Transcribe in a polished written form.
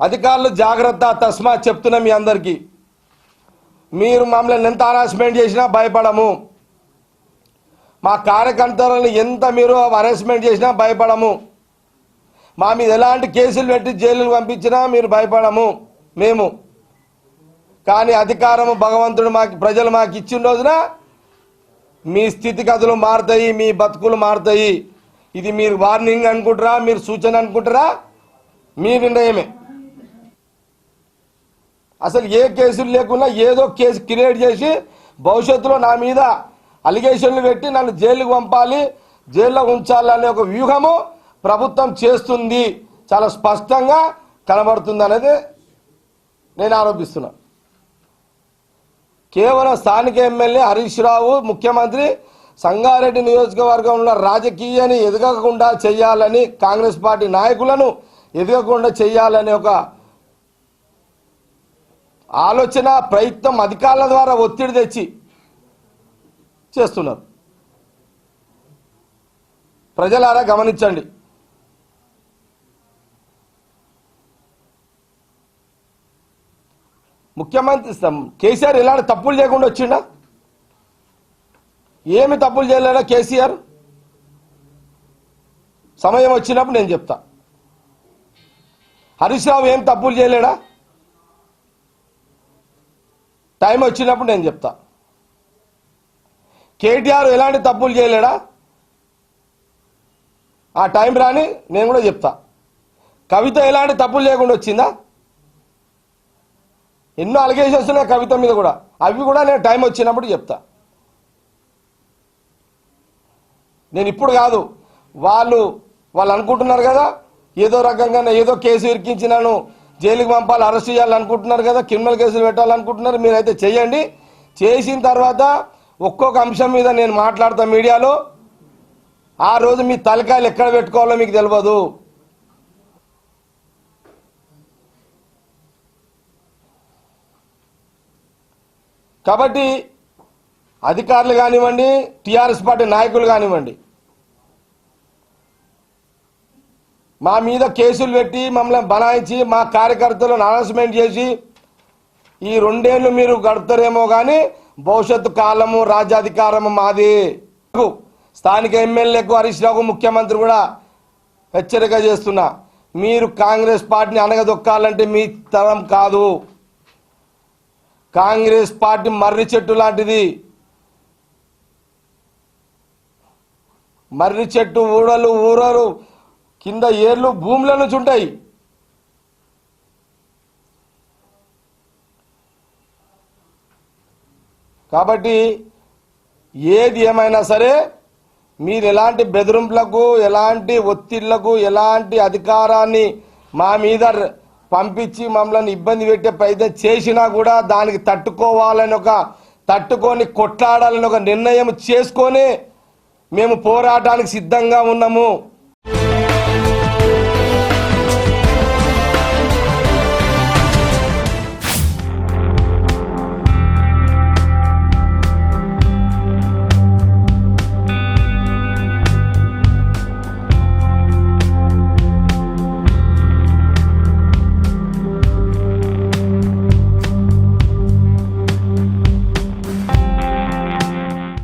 అధికారులు జాగ్రత్త, తస్మా చెప్తున్నా మీ అందరికీ. మీరు మమ్మల్ని ఎంత హరాస్మెంట్ చేసినా భయపడము. మా కార్యకర్తలను ఎంత మీరు హరాస్మెంట్ చేసినా భయపడము. మా మీద ఎలాంటి కేసులు పెట్టి జైలుకు పంపించినా మీరు భయపడము మేము. కానీ అధికారము భగవంతుడు ప్రజలు మాకు ఇచ్చిన రోజున మీ స్థితిగతులు మారుతాయి, మీ బతుకులు మారుతాయి. ఇది మీరు వార్నింగ్ అనుకుంటారా, మీరు సూచన అనుకుంటారా, మీ నిర్ణయమే. అసలు ఏ కేసులు లేకుండా ఏదో కేసు క్రియేట్ చేసి భవిష్యత్తులో నా మీద అలిగేషన్లు పెట్టి నన్ను జైలుకు పంపాలి, జైల్లో ఉంచాలనే ఒక వ్యూహము ప్రభుత్వం చేస్తుంది. చాలా స్పష్టంగా కనబడుతుంది అనేది నేను ఆరోపిస్తున్నా. కేవలం స్థానిక ఎమ్మెల్యే హరీష్ రావు, ముఖ్యమంత్రి సంగారెడ్డి నియోజకవర్గంలో రాజకీయాన్ని ఎదగకుండా చేయాలని, కాంగ్రెస్ పార్టీ నాయకులను ఎదగకుండా చేయాలనే ఒక ఆలోచన, ప్రయత్నం అధికారుల ద్వారా ఒత్తిడి తెచ్చి చేస్తున్నారు. ప్రజలారా గమనించండి. ముఖ్యమంత్రి కేసీఆర్ ఎలాంటి తప్పులు చేయకుండా వచ్చిండా? ఏమి తప్పులు చేయలేడా కేసీఆర్? సమయం వచ్చినప్పుడు నేను చెప్తా. హరీష్ రావు ఏం తప్పులు చేయలేడా? టైం వచ్చినప్పుడు నేను చెప్తా. కేటీఆర్ ఎలాంటి తప్పులు చేయలేడా? ఆ టైం రాని నేను కూడా చెప్తా. కవిత ఎలాంటి తప్పులు చేయకుండా వచ్చిందా? ఎన్నో అలిగేషన్స్ ఉన్నాయి కవిత మీద కూడా, అవి కూడా నేను టైం వచ్చినప్పుడు చెప్తా. నేను ఇప్పుడు కాదు, వాళ్ళు అనుకుంటున్నారు కదా ఏదో రకంగా ఏదో కేసు ఇరికించి నన్ను జైలుకి పంపాలి, అరెస్ట్ చేయాలనుకుంటున్నారు కదా, క్రిమినల్ కేసులు పెట్టాలనుకుంటున్నారు. మీరైతే చేయండి. చేసిన తర్వాత ఒక్కొక్క అంశం మీద నేను మాట్లాడతా మీడియాలో. ఆ రోజు మీ తలకాయలు ఎక్కడ పెట్టుకోవాలో మీకు తెలియదు. కాబట్టి అధికారులు కానివ్వండి, టీఆర్ఎస్ పార్టీ నాయకులు కానివ్వండి, మా మీద కేసులు పెట్టి మమ్మల్ని బనాయించి మా కార్యకర్తలను హరాస్మెంట్ చేసి ఈ 2 ఏళ్ళు మీరు గడుపుతారేమో కానీ భవిష్యత్తు కాలము రాజ్యాధికారము మాది. స్థానిక ఎమ్మెల్యేకు హరీష్ రావు ముఖ్యమంత్రి కూడా హెచ్చరిక చేస్తున్నా. మీరు కాంగ్రెస్ పార్టీని అనగదొక్కాలంటే మీ తరం కాదు. కాంగ్రెస్ పార్టీ మర్రి చెట్టు లాంటిది. మర్రి చెట్టు ఊరలు కింద ఏర్లు భూముల నుంచి ఉంటాయి. కాబట్టి ఏది ఏమైనా సరే మీరు ఎలాంటి బెదిరింపులకు, ఎలాంటి ఒత్తిళ్లకు, ఎలాంటి అధికారాన్ని మా మీద పంపించి మమ్మల్ని ఇబ్బంది పెట్టే ప్రయత్నం చేసినా కూడా దానికి తట్టుకొని కొట్లాడాలని ఒక నిర్ణయం చేసుకొని మేము పోరాటానికి సిద్ధంగా ఉన్నాము.